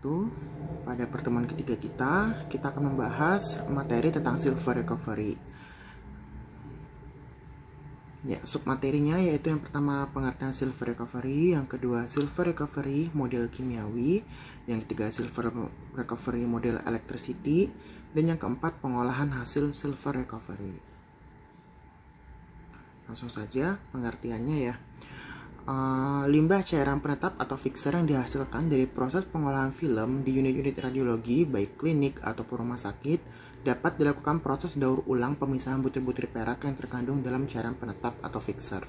wabarakatuh. Pada pertemuan ketiga kita akan membahas materi tentang silver recovery. Ya, submaterinya yaitu yang pertama pengertian silver recovery, yang kedua silver recovery model kimiawi, yang ketiga silver recovery model electricity, dan yang keempat pengolahan hasil silver recovery. Langsung saja pengertiannya ya. Limbah cairan penetap atau fixer yang dihasilkan dari proses pengolahan film di unit-unit radiologi baik klinik ataupun rumah sakit dapat dilakukan proses daur ulang pemisahan butir-butir perak yang terkandung dalam cairan penetap atau fixer.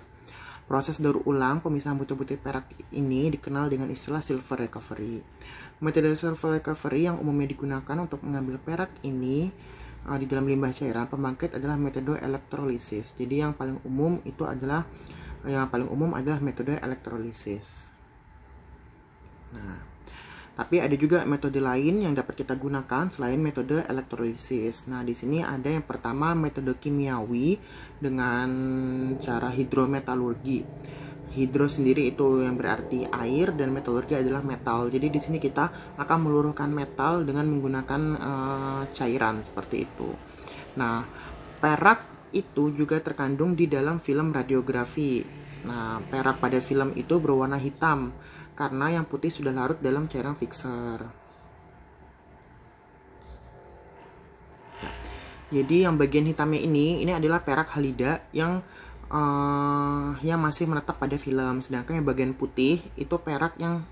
Proses daur ulang pemisahan butir-butir perak ini dikenal dengan istilah silver recovery. Metode silver recovery yang umumnya digunakan untuk mengambil perak ini di dalam limbah cairan pembangkit adalah metode elektrolisis. Jadi yang paling umum adalah metode elektrolisis. Nah, tapi ada juga metode lain yang dapat kita gunakan selain metode elektrolisis. Nah, di sini ada yang pertama metode kimiawi dengan cara hidrometalurgi. Hidro sendiri itu yang berarti air dan metalurgi adalah metal. Jadi di sini kita akan meluruhkan metal dengan menggunakan cairan seperti itu. Nah, perak itu juga terkandung di dalam film radiografi. Nah, perak pada film itu berwarna hitam karena yang putih sudah larut dalam cairan fixer. Jadi yang bagian hitamnya ini adalah perak halida yang masih menetap pada film, sedangkan yang bagian putih itu perak yang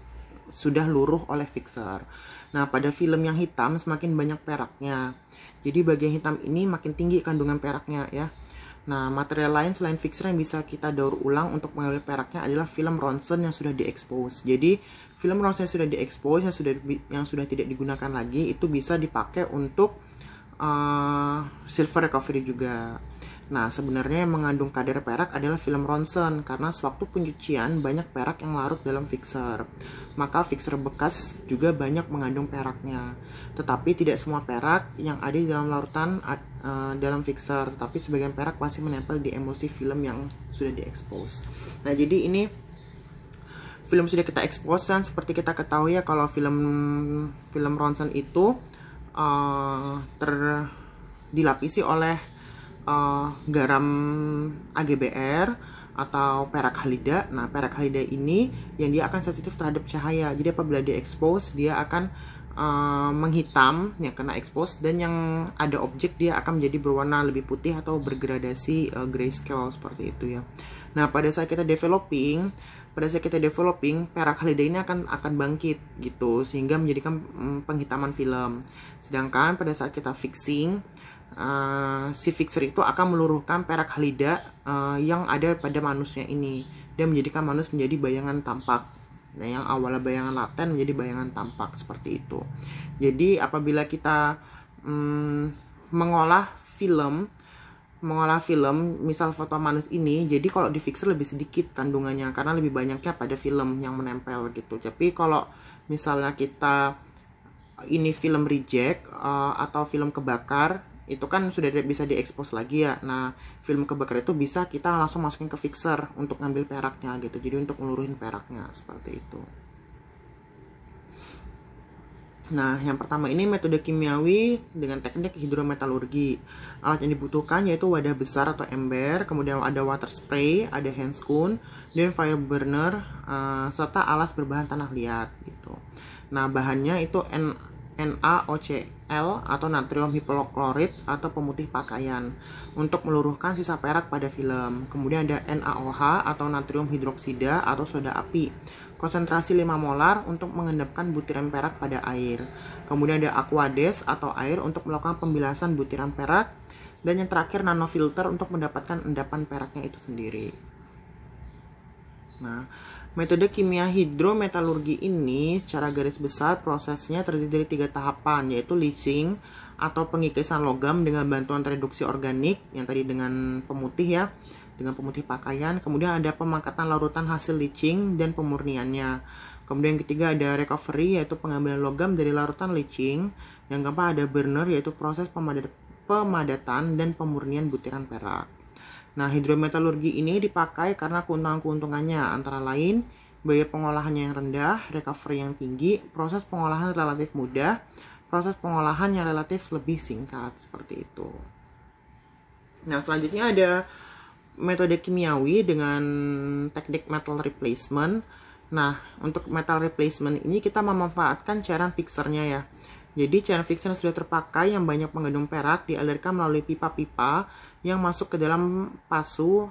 sudah luruh oleh fixer. Nah, pada film yang hitam semakin banyak peraknya. Jadi bagian hitam ini makin tinggi kandungan peraknya ya. Nah, material lain selain fixer yang bisa kita daur ulang untuk mengambil peraknya adalah film ronsen yang sudah diekspos. Jadi film ronsen yang sudah diekspos, yang sudah tidak digunakan lagi, itu bisa dipakai untuk silver recovery juga. Nah, sebenarnya yang mengandung kadar perak adalah film ronsen karena sewaktu pencucian banyak perak yang larut dalam fixer. Maka fixer bekas juga banyak mengandung peraknya. Tetapi tidak semua perak yang ada di dalam larutan dalam fixer, tapi sebagian perak masih menempel di emulsi film yang sudah diekspos. Nah, jadi ini film sudah kita ekspos dan seperti kita ketahui ya kalau film ronsen itu dilapisi oleh garam AgBr atau perak halida. Nah, perak halida ini yang dia akan sensitif terhadap cahaya. Jadi apabila dia expose, dia akan menghitam yang kena expose, dan yang ada objek dia akan menjadi berwarna lebih putih atau bergradasi grayscale seperti itu ya. Nah, pada saat kita developing perak halida ini akan bangkit gitu sehingga menjadikan penghitaman film. Sedangkan pada saat kita fixing, si fixer itu akan meluruhkan perak halida yang ada pada manusnya ini dan menjadikan manus menjadi bayangan tampak. Nah, yang awalnya bayangan laten menjadi bayangan tampak seperti itu. Jadi apabila kita mengolah film misal foto manus ini, jadi kalau di fixer lebih sedikit kandungannya karena lebih banyaknya pada film yang menempel gitu. Tapi kalau misalnya kita ini film reject atau film kebakar, itu kan sudah tidak bisa diekspos lagi ya. Nah, film kebakar itu bisa kita langsung masukin ke fixer untuk ngambil peraknya gitu. Jadi untuk meluruhin peraknya seperti itu. Nah, yang pertama ini metode kimiawi dengan teknik hidrometalurgi. Alat yang dibutuhkan yaitu wadah besar atau ember, kemudian ada water spray, ada hand scone, dan fire burner, serta alas berbahan tanah liat gitu. Nah, bahannya itu NaOCl atau natrium hipoklorit atau pemutih pakaian untuk meluruhkan sisa perak pada film. Kemudian ada NaOH atau natrium hidroksida atau soda api, konsentrasi 5 molar untuk mengendapkan butiran perak pada air. Kemudian ada aquades atau air untuk melakukan pembilasan butiran perak, dan yang terakhir nanofilter untuk mendapatkan endapan peraknya itu sendiri. Nah, metode kimia hidrometalurgi ini secara garis besar prosesnya terdiri dari 3 tahapan, yaitu leaching atau pengikisan logam dengan bantuan reduksi organik yang tadi dengan pemutih ya, dengan pemutih pakaian. Kemudian ada pemangkatan larutan hasil leaching dan pemurniannya. Kemudian yang ketiga ada recovery, yaitu pengambilan logam dari larutan leaching. Yang keempat ada burner, yaitu proses pemadatan dan pemurnian butiran perak. Nah, hidrometalurgi ini dipakai karena keuntungan-keuntungannya antara lain biaya pengolahannya yang rendah, recovery yang tinggi, proses pengolahan relatif mudah, proses pengolahan yang relatif lebih singkat, seperti itu. Nah, selanjutnya ada metode kimiawi dengan teknik metal replacement. Nah, untuk metal replacement ini kita memanfaatkan cairan fixernya ya. Jadi cairan fixer yang sudah terpakai yang banyak mengandung perak dialirkan melalui pipa-pipa yang masuk ke dalam pasu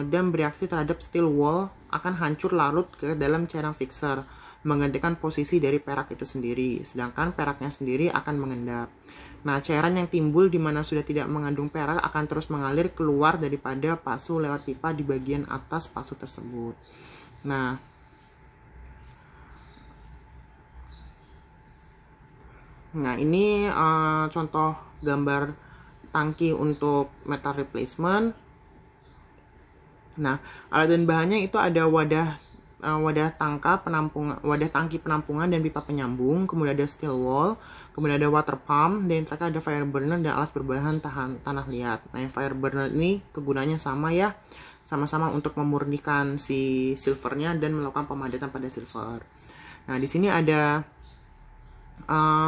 dan bereaksi terhadap steel wool akan hancur larut ke dalam cairan fixer, menggantikan posisi dari perak itu sendiri, sedangkan peraknya sendiri akan mengendap. Nah, cairan yang timbul di mana sudah tidak mengandung perak akan terus mengalir keluar daripada pasu lewat pipa di bagian atas pasu tersebut. Nah, ini contoh gambar tangki untuk metal replacement. Nah, alat dan bahannya itu ada wadah tangki penampungan dan pipa penyambung, kemudian ada steel wool, kemudian ada water pump, dan terakhir ada fire burner dan alat berbahan tahan tanah liat. Nah, yang fire burner ini kegunaannya sama ya, sama-sama untuk memurnikan si silvernya dan melakukan pemadatan pada silver. Nah, di sini ada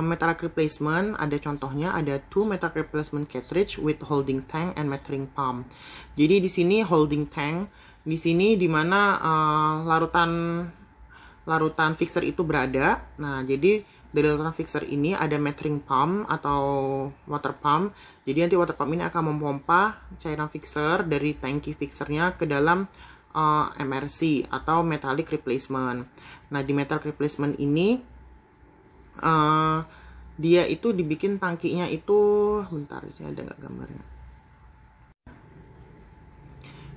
metallic replacement, ada contohnya, ada 2 metallic replacement cartridge with holding tank and metering pump. Jadi di sini holding tank, di sini dimana larutan fixer itu berada. Nah, jadi dari larutan fixer ini ada metering pump atau water pump. Jadi nanti water pump ini akan memompa cairan fixer dari tangki fixernya ke dalam MRC atau metallic replacement. Nah, di metallic replacement ini dia itu dibikin tangkinya itu, bentar, di sini ada nggak gambarnya?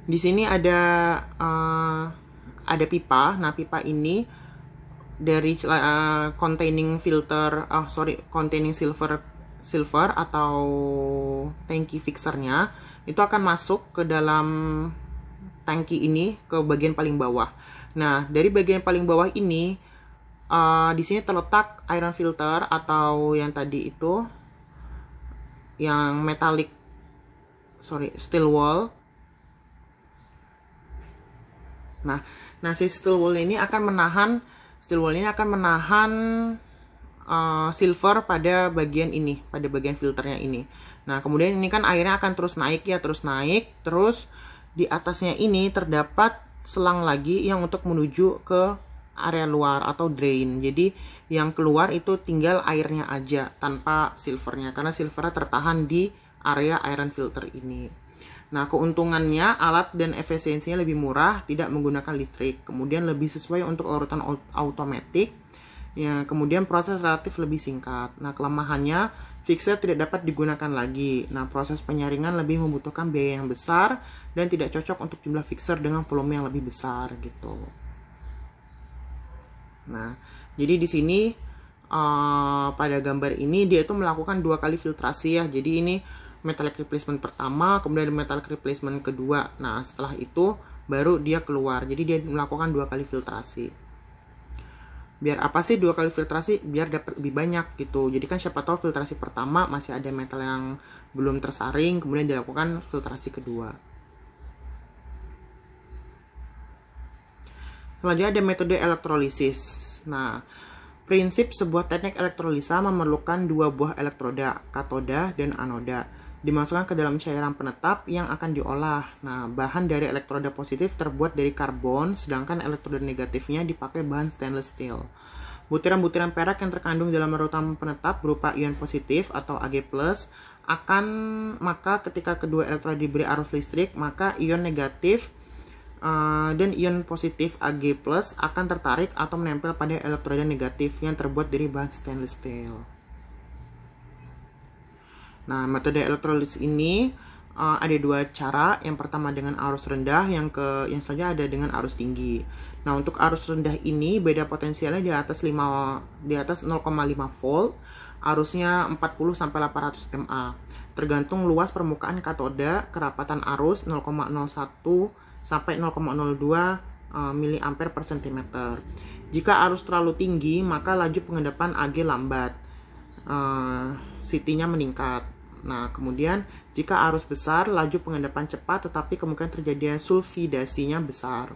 Di sini ada pipa. Nah, pipa ini dari containing silver atau tangki fixernya itu akan masuk ke dalam tangki ini ke bagian paling bawah. Nah, dari bagian paling bawah ini di sini terletak iron filter atau yang tadi itu yang steel wool. Nah, si steel wool ini akan menahan silver pada bagian ini, pada bagian filternya ini. Nah, kemudian ini kan airnya akan terus naik, terus di atasnya ini terdapat selang lagi yang untuk menuju ke area luar atau drain. Jadi yang keluar itu tinggal airnya aja tanpa silvernya, karena silvernya tertahan di area iron filter ini. Nah, keuntungannya alat dan efisiensinya lebih murah, tidak menggunakan listrik, kemudian lebih sesuai untuk larutan automatic ya, kemudian proses relatif lebih singkat. Nah, kelemahannya fixer tidak dapat digunakan lagi. Nah, proses penyaringan lebih membutuhkan biaya yang besar dan tidak cocok untuk jumlah fixer dengan volume yang lebih besar gitu. Nah, jadi di sini pada gambar ini dia itu melakukan 2 kali filtrasi ya. Jadi ini metallic replacement pertama, kemudian metallic replacement kedua. Nah, setelah itu baru dia keluar. Jadi dia melakukan 2 kali filtrasi. Biar apa sih 2 kali filtrasi? Biar dapat lebih banyak gitu. Jadi kan siapa tahu filtrasi pertama masih ada metal yang belum tersaring, kemudian dilakukan filtrasi kedua. Selanjutnya ada metode elektrolisis. Nah, prinsip sebuah teknik elektrolisa memerlukan 2 buah elektroda, katoda dan anoda, dimasukkan ke dalam cairan penetap yang akan diolah. Nah, bahan dari elektroda positif terbuat dari karbon, sedangkan elektroda negatifnya dipakai bahan stainless steel. Butiran-butiran perak yang terkandung dalam larutan penetap berupa ion positif atau Ag+, maka ketika kedua elektroda diberi arus listrik, maka ion negatif dan ion positif Ag+ akan tertarik atau menempel pada elektroda negatif yang terbuat dari bahan stainless steel. Nah, metode elektrolisis ini ada 2 cara. Yang pertama dengan arus rendah, yang selanjutnya ada dengan arus tinggi. Nah, untuk arus rendah ini beda potensialnya di atas 0,5 volt, arusnya 40 sampai 800 mA. Tergantung luas permukaan katoda, kerapatan arus 0,01 sampai 0,02 mA per cm. Jika arus terlalu tinggi, maka laju pengendapan Ag lambat, CT-nya meningkat. Nah, kemudian jika arus besar, laju pengendapan cepat, tetapi kemungkinan terjadinya sulfidasinya besar.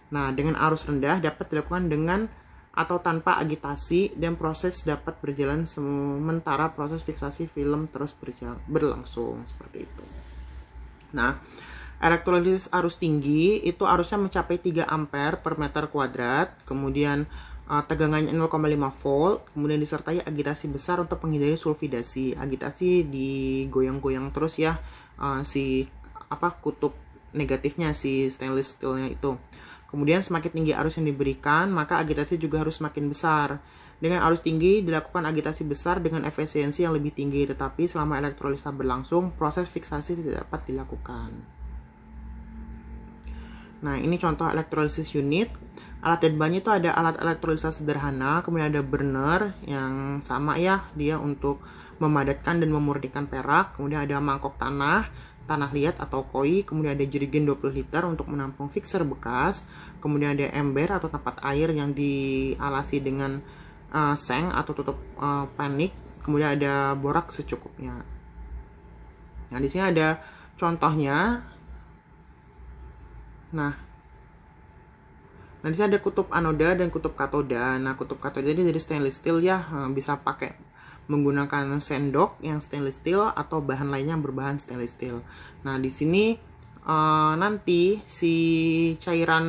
Nah, dengan arus rendah dapat dilakukan dengan atau tanpa agitasi dan proses dapat berjalan sementara proses fiksasi film terus berlangsung seperti itu. Nah, elektrolisis arus tinggi itu arusnya mencapai 3 ampere per meter kuadrat, kemudian tegangannya 0,5 volt, kemudian disertai agitasi besar untuk menghindari sulfidasi. Agitasi digoyang-goyang terus ya, kutub negatifnya si stainless steelnya itu. Kemudian semakin tinggi arus yang diberikan, maka agitasi juga harus semakin besar. Dengan arus tinggi dilakukan agitasi besar dengan efisiensi yang lebih tinggi, tetapi selama elektrolisa berlangsung, proses fiksasi tidak dapat dilakukan. Nah, ini contoh elektrolisis unit. Alat dan bahannya itu ada alat elektrolisa sederhana, kemudian ada burner yang sama ya, dia untuk memadatkan dan memurnikan perak, kemudian ada mangkok tanah liat atau koi, kemudian ada jerigen 20 liter untuk menampung fixer bekas, kemudian ada ember atau tempat air yang dialasi dengan seng atau tutup panik, kemudian ada borak secukupnya. Nah, di sini ada contohnya. Nah, di sini ada kutub anoda dan kutub katoda. Nah, kutub katoda ini dari stainless steel ya, bisa pakai menggunakan sendok yang stainless steel atau bahan lainnya yang berbahan stainless steel. Nah, di sini nanti si cairan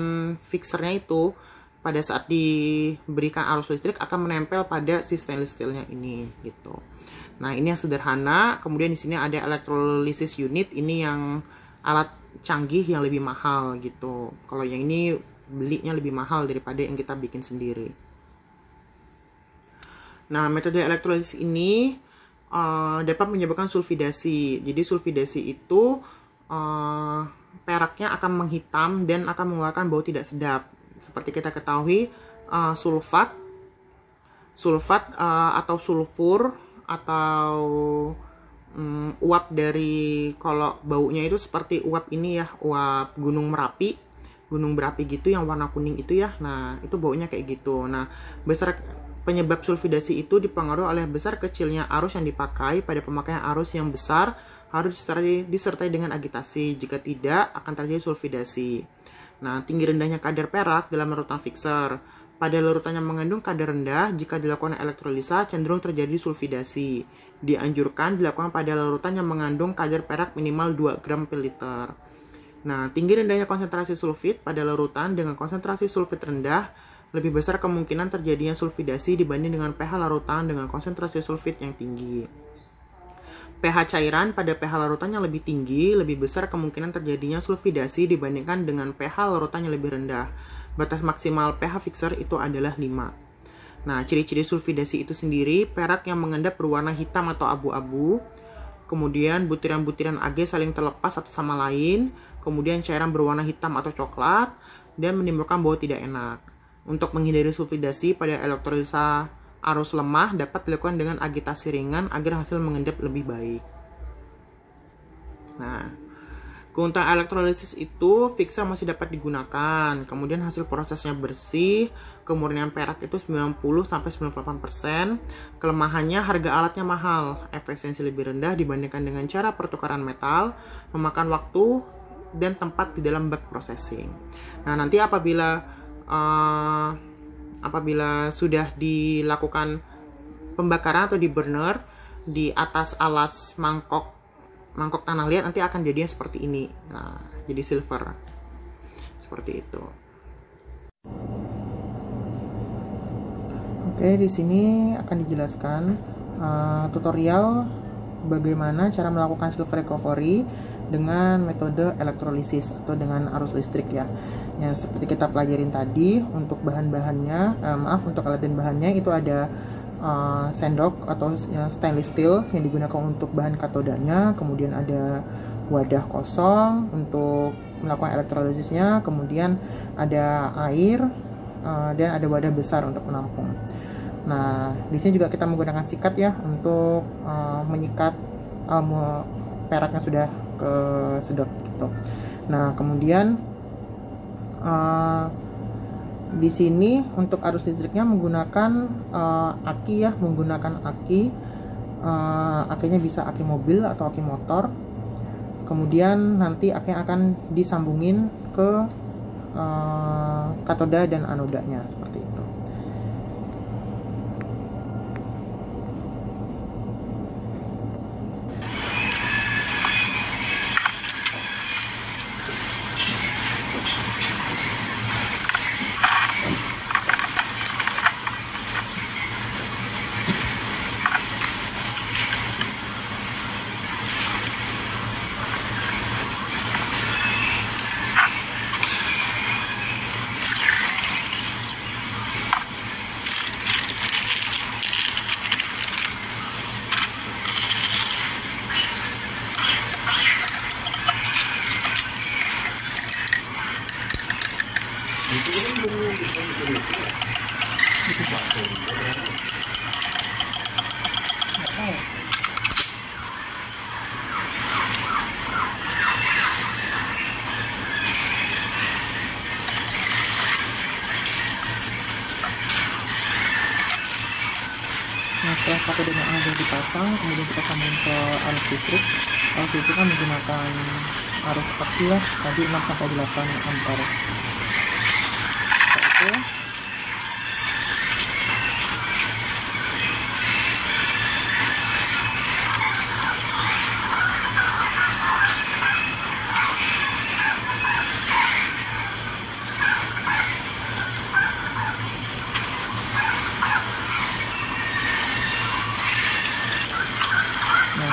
fixernya itu pada saat diberikan arus listrik akan menempel pada si stainless steelnya ini gitu. Nah, ini yang sederhana. Kemudian di sini ada electrolysis unit, ini yang alat canggih yang lebih mahal gitu. Kalau yang ini belinya lebih mahal daripada yang kita bikin sendiri. Nah, metode elektrolisis ini dapat menyebabkan sulfidasi. Jadi sulfidasi itu peraknya akan menghitam dan akan mengeluarkan bau tidak sedap. Seperti kita ketahui, sulfat atau sulfur atau uap dari, kalau baunya itu seperti uap ini ya, uap gunung berapi gitu yang warna kuning itu ya. Nah, itu baunya kayak gitu. Nah, penyebab sulfidasi itu dipengaruhi oleh besar kecilnya arus yang dipakai. Pada pemakaian arus yang besar harus disertai dengan agitasi. Jika tidak, akan terjadi sulfidasi. Nah, tinggi rendahnya kadar perak dalam larutan fixer. Pada larutan yang mengandung kadar rendah, jika dilakukan elektrolisa cenderung terjadi sulfidasi. Dianjurkan dilakukan pada larutan yang mengandung kadar perak minimal 2 gram per liter. Nah, tinggi rendahnya konsentrasi sulfit pada larutan dengan konsentrasi sulfit rendah, lebih besar kemungkinan terjadinya sulfidasi dibanding dengan pH larutan dengan konsentrasi sulfit yang tinggi. pH cairan pada pH larutan yang lebih tinggi, lebih besar kemungkinan terjadinya sulfidasi dibandingkan dengan pH larutan yang lebih rendah. Batas maksimal pH fixer itu adalah 5. Nah, ciri-ciri sulfidasi itu sendiri, perak yang mengendap berwarna hitam atau abu-abu, kemudian butiran-butiran age saling terlepas satu sama lain, kemudian cairan berwarna hitam atau coklat, dan menimbulkan bau tidak enak. Untuk menghindari sulfidasi pada elektrolisa arus lemah dapat dilakukan dengan agitasi ringan agar hasil mengendap lebih baik. Nah, keuntungan elektrolisis itu fixer masih dapat digunakan, kemudian hasil prosesnya bersih, kemurnian perak itu 90-98%, kelemahannya harga alatnya mahal, efisiensi lebih rendah dibandingkan dengan cara pertukaran metal, memakan waktu dan tempat di dalam bak processing. Nah, nanti apabila sudah dilakukan pembakaran atau di burner di atas alas mangkok tanah liat, nanti akan jadinya seperti ini. Nah, jadi silver seperti itu. Oke, di sini akan dijelaskan tutorial bagaimana cara melakukan silver recovery dengan metode elektrolisis atau dengan arus listrik ya. Yang seperti kita pelajarin tadi, untuk bahan-bahannya, untuk alat dan bahannya itu ada sendok atau stainless steel yang digunakan untuk bahan katodanya, kemudian ada wadah kosong untuk melakukan elektrolisisnya, kemudian ada air, dan ada wadah besar untuk menampung. Nah, di sini juga kita menggunakan sikat ya untuk menyikat perak yang sudah kesedot gitu. Nah, kemudian di sini untuk arus listriknya menggunakan aki ya, akinya bisa aki mobil atau aki motor. Kemudian nanti aki akan disambungin ke katoda dan anodanya seperti itu. Nah, setelah katodanya udah dipasang, kemudian kita sambung ke arus listrik. Arus listrik kan menggunakan arus oksi ya, tadi 6-8 ampere. Seperti itu.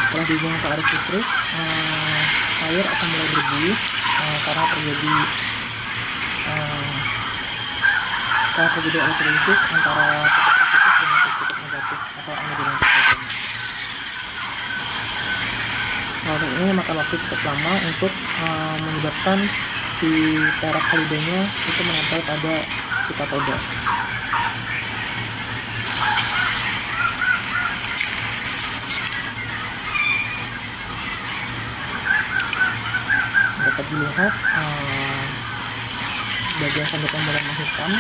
Setelah dihubungkan ke arus listrik, air akan mulai berbuih karena terjadi elektrolisis antara titik positif dengan titik negatif atau anoda dan katoda. Proses ini memakan waktu cukup lama untuk menyebabkan si perak halidanya itu menempel pada si katoda. Dapat dilihat bagian sandukan mulai menghitam.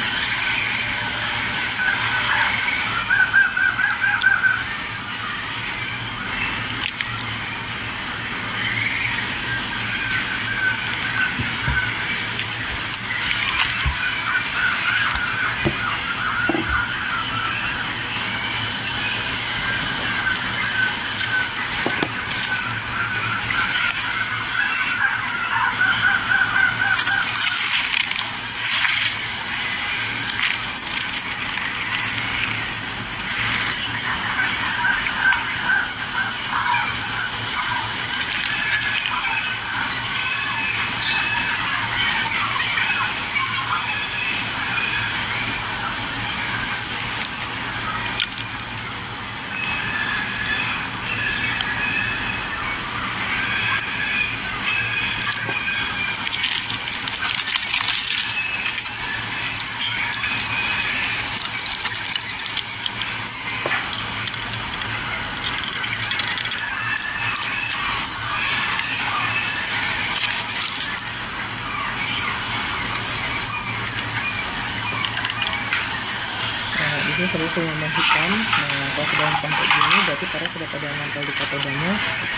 Ini terus yang hitam. Nah, kalau sudah hitam kayak gini berarti perak sudah pada nempel di katodanya,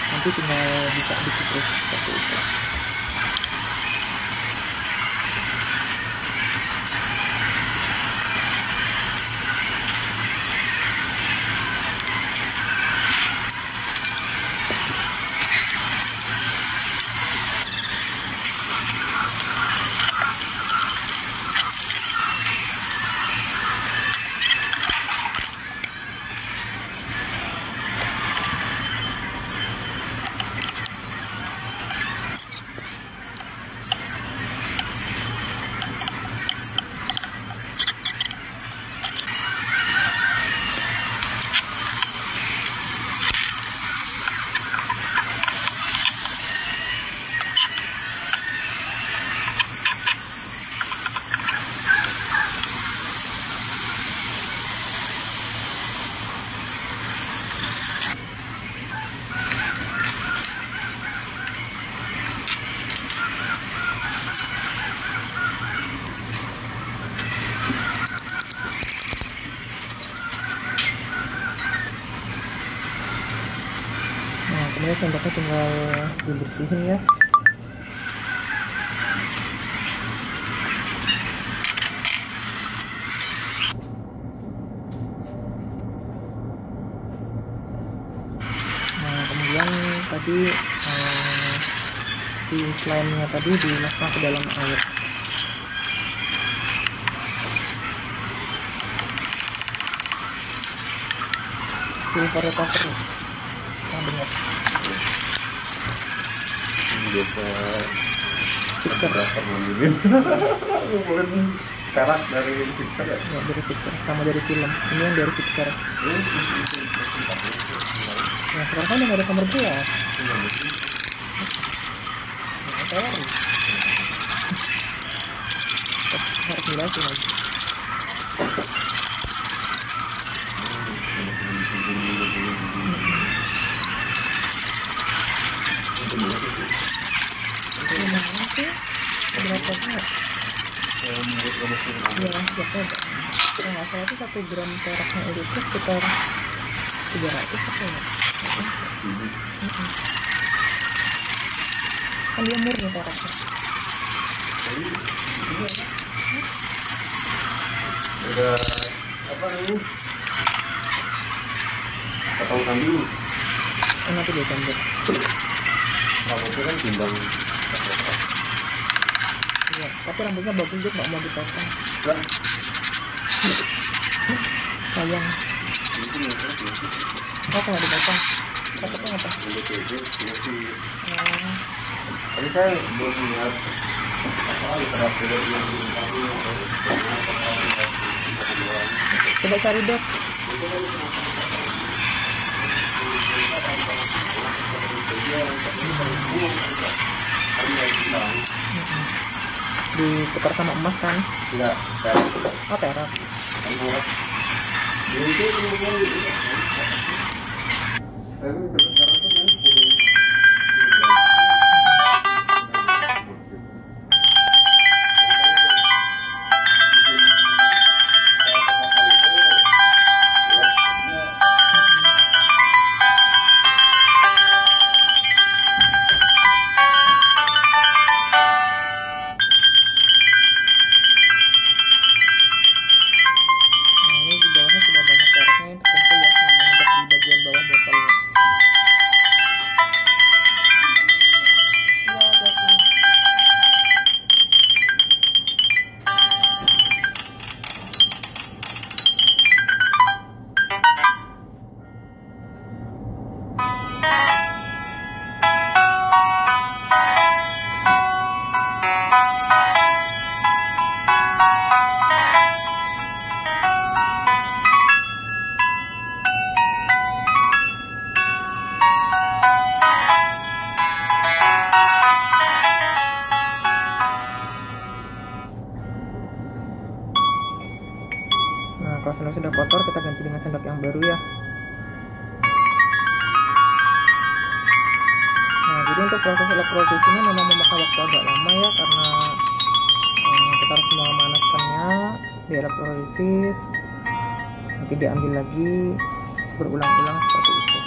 nanti tinggal bisa dikukus seperti itu. Kemudian sendoknya tinggal dibersihin ya. tadi si slime-nya tadi dimasukkan ke dalam air. Silver recovery yang benar. Biasa Fixer ngumpulin perak dari fixer ya? ya, dari fixer sama dari film. Ini yang dari fixer. Nah sekarang kan udah nggak ada kamar gelas. Teori harus jelasin lagi. Gimana sih? Berapa banget? Ya, biasa ada. Kalau nggak salah itu 1 gram peraknya itu sekitar 300 apa ya? Kan dia murni peraknya. Udah apa ini? Potong kambing. Nanti dia campur. Rambutnya kan timbang. Iya, tapi rambutnya bagus juga, nggak mau dipotong. Kan? Sayang. Oh, nggak dipotong. Takutnya apa? Tadi saya belum lihat apa literatur yang Coba cari dok. Ditukar sama emas kan? enggak perak. Oh perak. Nah ini di bawahnya sudah banyak peraknya yang terkumpul ya, yang mengendap di bagian bawah botolnya. Iya, hati-hati. Nah, kalau sendok sudah kotor, kita ganti dengan sendok yang baru ya. Nah, jadi untuk proses elektrolisis ini memang memakan waktu agak lama ya, karena kita harus memanaskannya di elektrolisis, nanti diambil lagi, berulang-ulang seperti itu.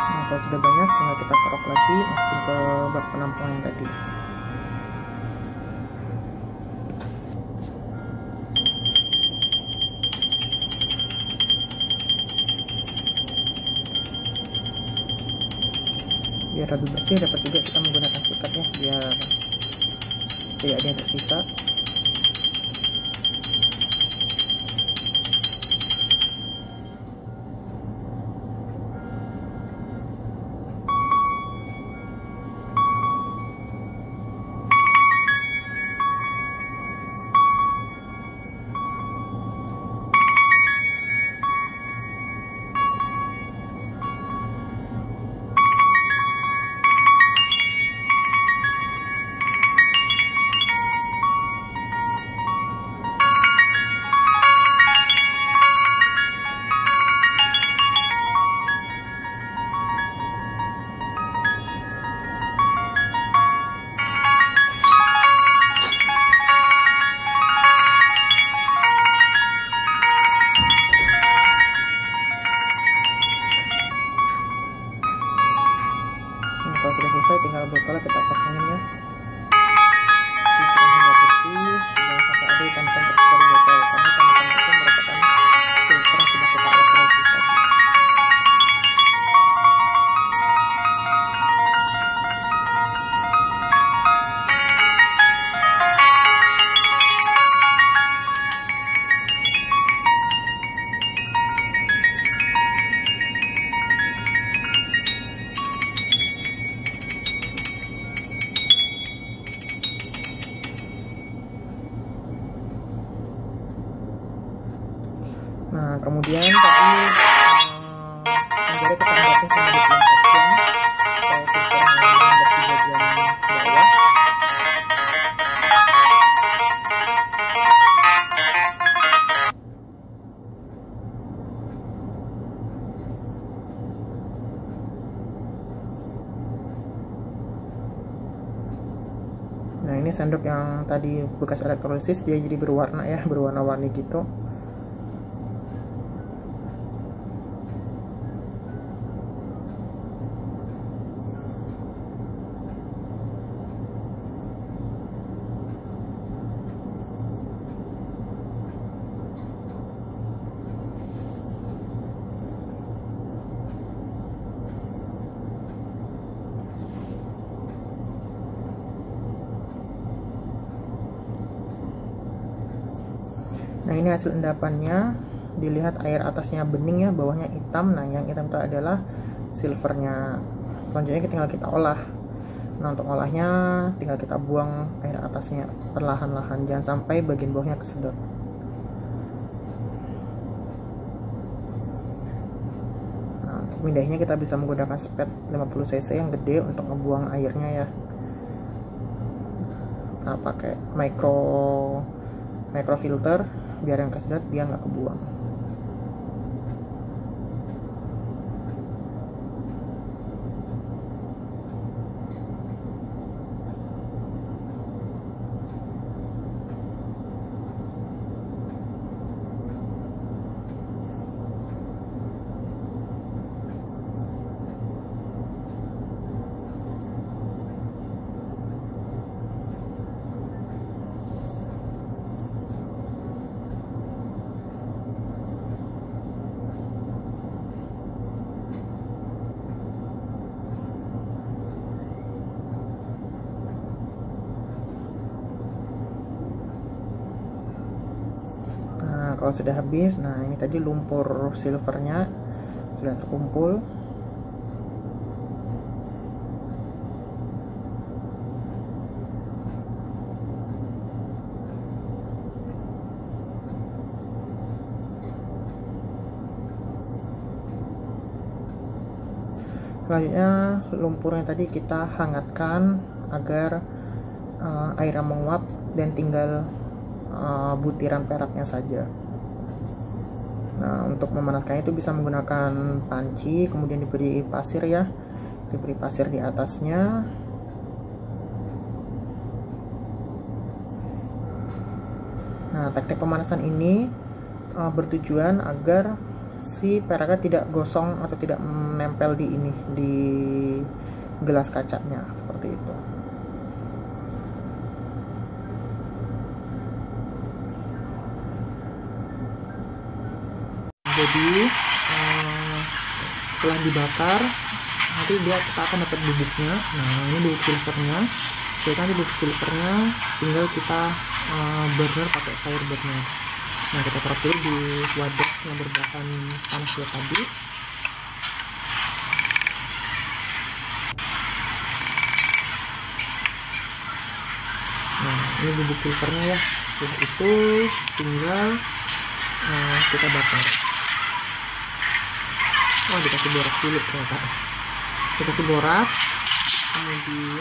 Nah, kalau sudah banyak, tinggal kita kerok lagi, masukin ke bak penampung yang tadi. Biar lebih bersih, dapat juga kita menggunakan sikat ya, biar tidak ada yang tersisa. Nah, kemudian tadi kita anggarin sama 24 jam supaya silvernya mengendap di bagian bawah. Nah, ini sendok yang tadi bekas elektrolisis dia jadi berwarna ya, berwarna-warni gitu. Nah, ini hasil endapannya. Dilihat air atasnya bening ya, bawahnya hitam. Nah, yang hitam itu adalah silvernya. Selanjutnya tinggal kita olah. Nah, untuk olahnya tinggal kita buang air atasnya perlahan-lahan, jangan sampai bagian bawahnya kesedot. Nah, untuk mindahnya kita bisa menggunakan spet 50 cc yang gede untuk ngebuang airnya ya. Nah, pakai microfilter biar yang kesedot dia nggak kebuang. Kalau sudah habis, nah ini tadi lumpur silvernya sudah terkumpul. Selanjutnya lumpurnya tadi kita hangatkan agar airnya menguap dan tinggal butiran peraknya saja. Nah, untuk memanaskannya itu bisa menggunakan panci, kemudian diberi pasir ya, diberi pasir di atasnya. Nah, teknik pemanasan ini bertujuan agar si peraknya tidak gosong atau tidak menempel di gelas kacanya, seperti itu. Jadi setelah dibakar nanti kita akan dapat bubuknya. Nah, ini bubuk silvernya. Jadi nanti bubuk silvernya tinggal kita burner pakai fire burner. Nah, kita taruh dulu di wadah yang berbahan panas ya tadi. Nah, ini bubuk silvernya ya. Setelah itu tinggal kita bakar. Oh, dikasih borak dulu ternyata. Dikasih borak, kemudian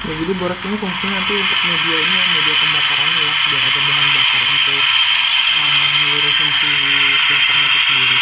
ya, jadi borak ini fungsinya nanti untuk media pembakarannya ya, biar ada bahan bakar untuk ngelurusin si filternya itu sendiri.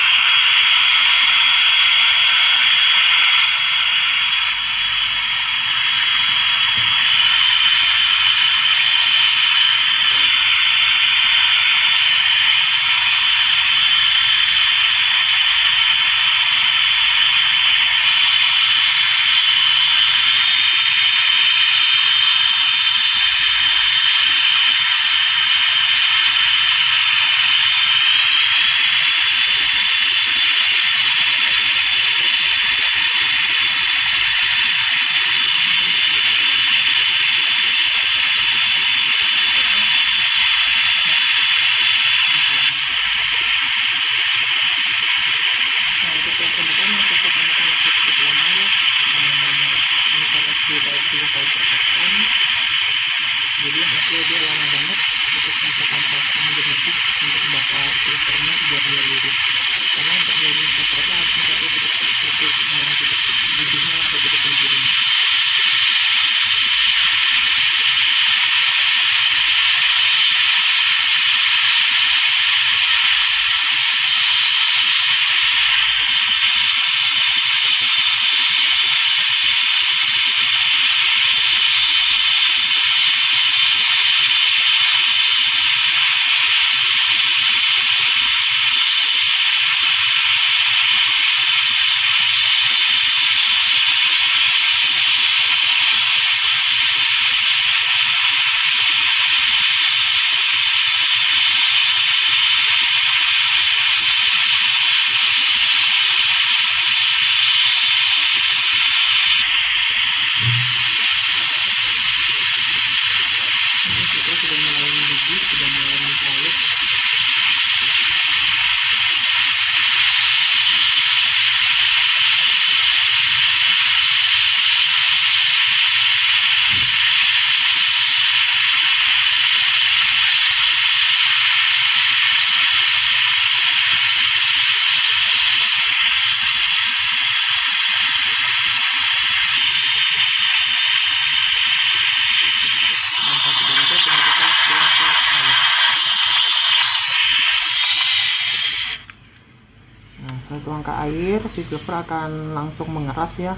tuang ke air, si silver akan langsung mengeras ya,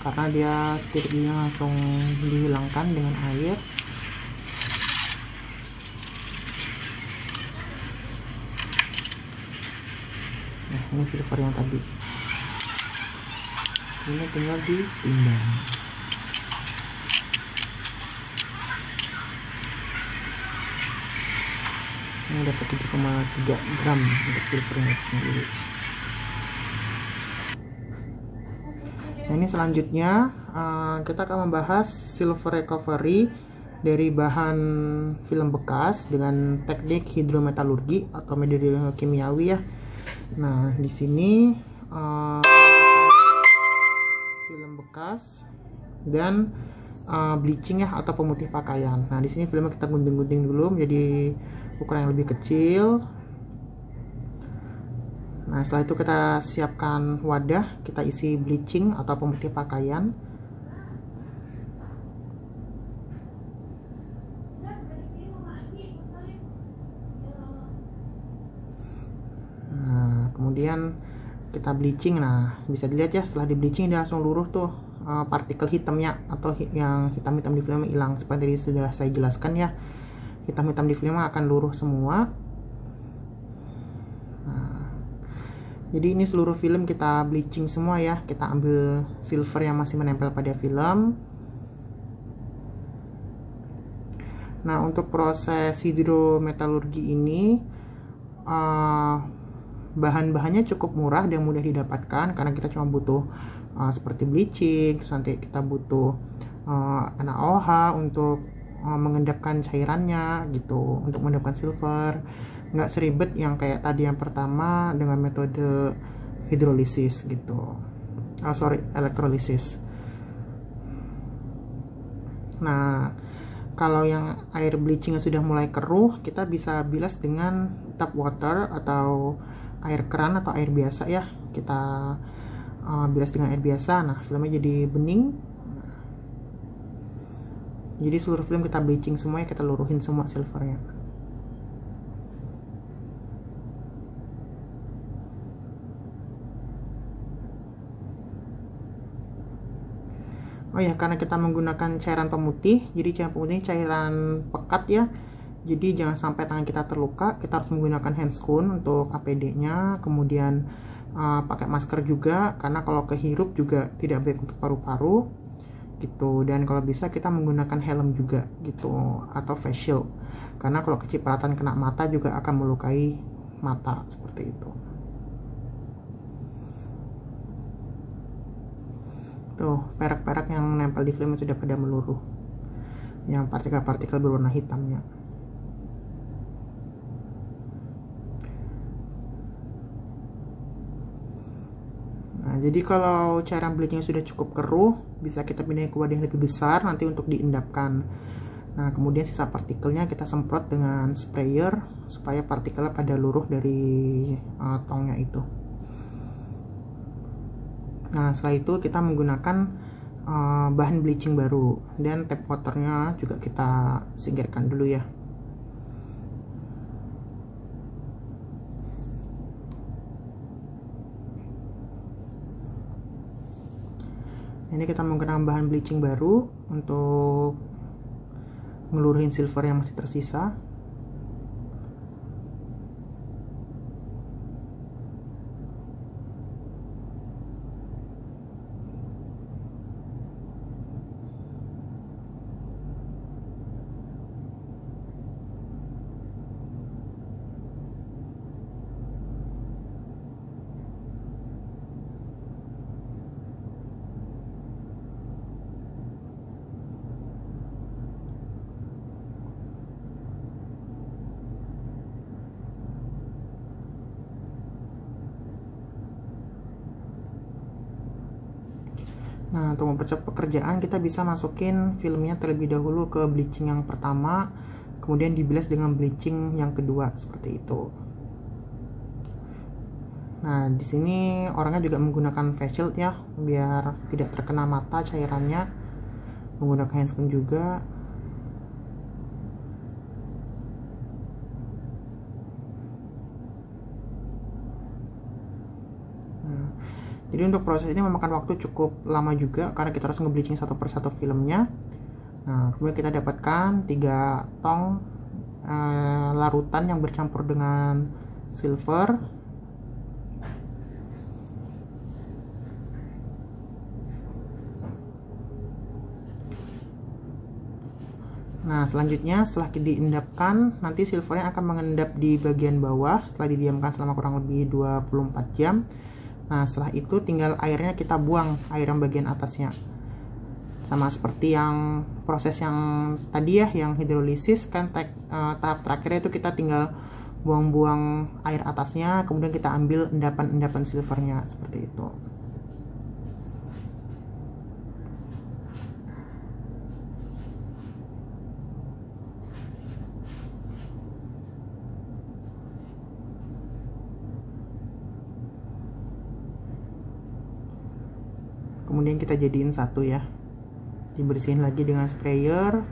karena dia titiknya langsung dihilangkan dengan air. Nah, ini silver yang tadi. Ini tinggal ditimbang. Ini dapat 7,3 gram untuk silvernya sendiri. Nah, ini selanjutnya kita akan membahas silver recovery dari bahan film bekas dengan teknik hidrometalurgi atau metode kimiawi ya. Nah, di sini film bekas dan bleaching ya atau pemutih pakaian. Nah, di sini filmnya kita gunting-gunting dulu menjadi ukuran yang lebih kecil. Nah, setelah itu kita siapkan wadah, kita isi bleaching atau pemutih pakaian. Nah, kemudian kita bleaching. Nah, bisa dilihat ya, setelah di bleaching dia langsung luruh tuh partikel hitamnya atau yang hitam-hitam di film hilang. Seperti tadi sudah saya jelaskan ya, hitam-hitam di film akan luruh semua. Nah, jadi ini seluruh film kita bleaching semua ya. Kita ambil silver yang masih menempel pada film. Nah, untuk proses hidrometalurgi ini bahan-bahannya cukup murah dan mudah didapatkan, karena kita cuma butuh seperti bleaching, terus nanti kita butuh NaOH untuk mengendapkan cairannya gitu, untuk mengendapkan silver. Nggak seribet yang kayak tadi yang pertama dengan metode hidrolisis gitu, elektrolisis. Nah, kalau yang air bleachingnya sudah mulai keruh, kita bisa bilas dengan tap water atau air keran atau air biasa ya. Kita bilas dengan air biasa. Nah, filmnya jadi bening. Jadi seluruh film kita bleaching semua ya, kita luruhin semua silvernya. Oh ya, karena kita menggunakan cairan pemutih, jadi cairan pemutih cairan pekat ya. Jadi jangan sampai tangan kita terluka. Kita harus menggunakan handscoon untuk APD-nya, kemudian pakai masker juga, karena kalau kehirup juga tidak baik untuk paru-paru gitu. Dan kalau bisa kita menggunakan helm juga gitu, atau face shield, karena kalau kecipratan kena mata juga akan melukai mata seperti itu. Tuh, perak-perak yang menempel di film sudah pada meluruh, yang partikel-partikel berwarna hitamnya. Nah, jadi kalau cairan bleaching sudah cukup keruh, bisa kita pindahin ke wadah yang lebih besar nanti untuk diendapkan. Nah, kemudian sisa partikelnya kita semprot dengan sprayer supaya partikelnya pada luruh dari tongnya itu. Nah, setelah itu kita menggunakan bahan bleaching baru, dan tap waternya juga kita singkirkan dulu ya. Ini kita menggunakan bahan bleaching baru untuk ngeluruhin silver yang masih tersisa. Nah, untuk mempercepat pekerjaan, kita bisa masukin filmnya terlebih dahulu ke bleaching yang pertama, kemudian dibilas dengan bleaching yang kedua, seperti itu. Nah, di sini orangnya juga menggunakan face shield ya, biar tidak terkena mata cairannya. Menggunakan handscoon juga. Jadi untuk proses ini memakan waktu cukup lama juga karena kita harus nge-bleaching satu persatu filmnya. Nah, kemudian kita dapatkan 3 tong larutan yang bercampur dengan silver. Nah, selanjutnya setelah diendapkan, nanti silvernya akan mengendap di bagian bawah setelah didiamkan selama kurang lebih 24 jam. Nah, setelah itu tinggal airnya kita buang, air yang bagian atasnya. Sama seperti yang proses yang tadi ya, yang hidrolisis kan tahap terakhirnya itu kita tinggal buang-buang air atasnya, kemudian kita ambil endapan-endapan silvernya seperti itu. Kemudian kita jadiin satu ya, dibersihin lagi dengan sprayer.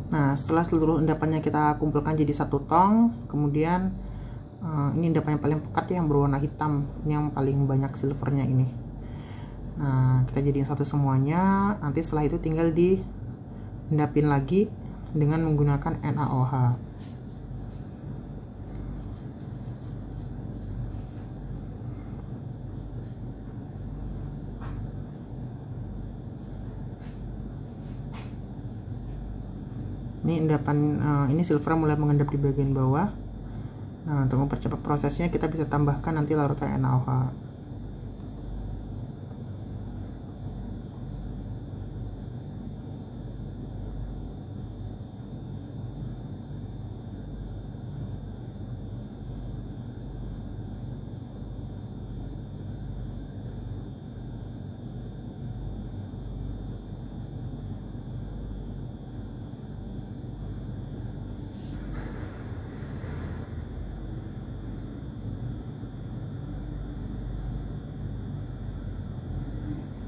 Nah, setelah seluruh endapannya kita kumpulkan jadi satu tong, kemudian ini endapan yang paling pekat ya, yang berwarna hitam, ini yang paling banyak silvernya ini. Nah, kita jadiin satu semuanya. Nanti setelah itu tinggal diendapin lagi dengan menggunakan NaOH. Ini endapan ini silver mulai mengendap di bagian bawah. Nah, untuk mempercepat prosesnya kita bisa tambahkan nanti larutan NaOH.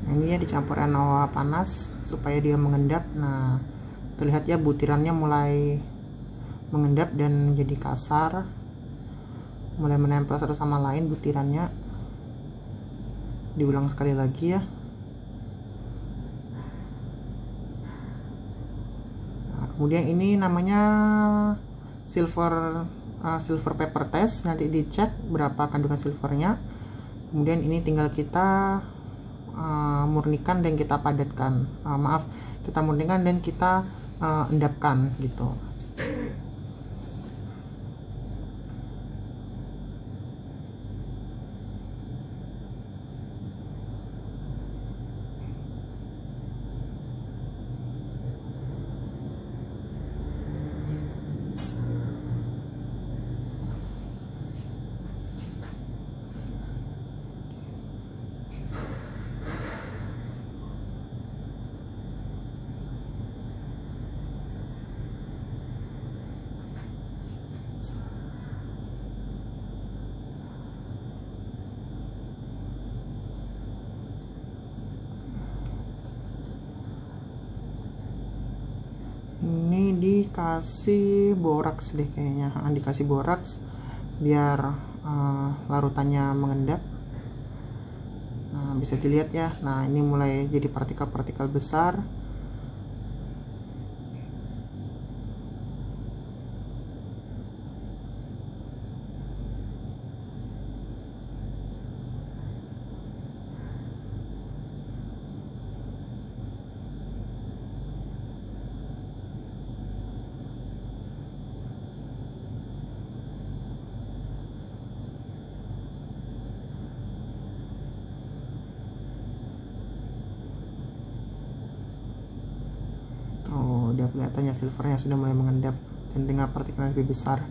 Ini ya dicampur NaOH panas supaya dia mengendap. Nah, terlihat ya butirannya mulai mengendap dan jadi kasar, mulai menempel satu sama lain butirannya. Diulang sekali lagi ya. Nah, kemudian ini namanya silver paper test, nanti dicek berapa kandungan silvernya. Kemudian ini tinggal kita murnikan dan kita padatkan, kita murnikan dan kita endapkan gitu. Ini dikasih boraks deh kayaknya, dikasih boraks biar larutannya mengendap. Nah, bisa dilihat ya. Nah, ini mulai jadi partikel-partikel besar. Udah kelihatannya silvernya sudah mulai mengendap dan tinggal partikel yang lebih besar.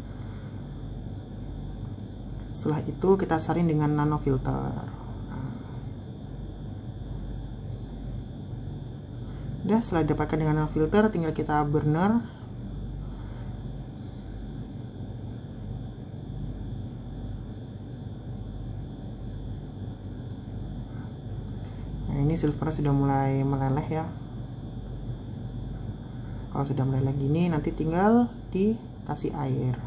Setelah itu kita saring dengan nanofilter. Udah, setelah didapatkan dengan filter, tinggal kita burner. Nah, ini silver sudah mulai meleleh ya. Kalau sudah meleleh gini, nanti tinggal dikasih air.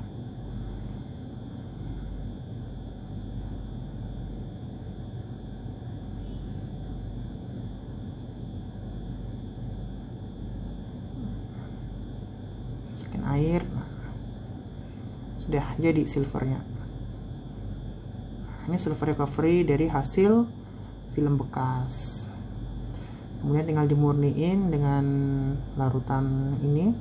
Masukin air. Nah, sudah jadi silvernya. Ini silver recovery dari hasil film bekas. Kemudian tinggal dimurniin dengan larutan ini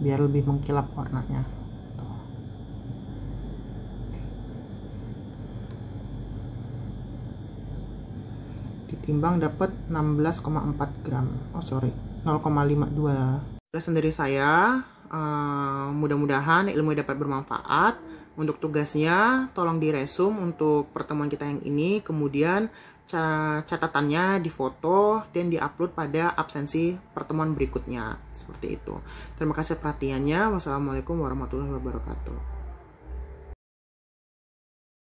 biar lebih mengkilap warnanya. Tuh. Ditimbang dapat 16,4 gram. Oh sorry, 0,52. Jelasan dari saya, mudah-mudahan ilmu dapat bermanfaat. Untuk tugasnya tolong diresum untuk pertemuan kita yang ini, kemudian catatannya difoto dan diupload pada absensi pertemuan berikutnya, seperti itu. Terima kasih perhatiannya. Wassalamualaikum warahmatullahi wabarakatuh.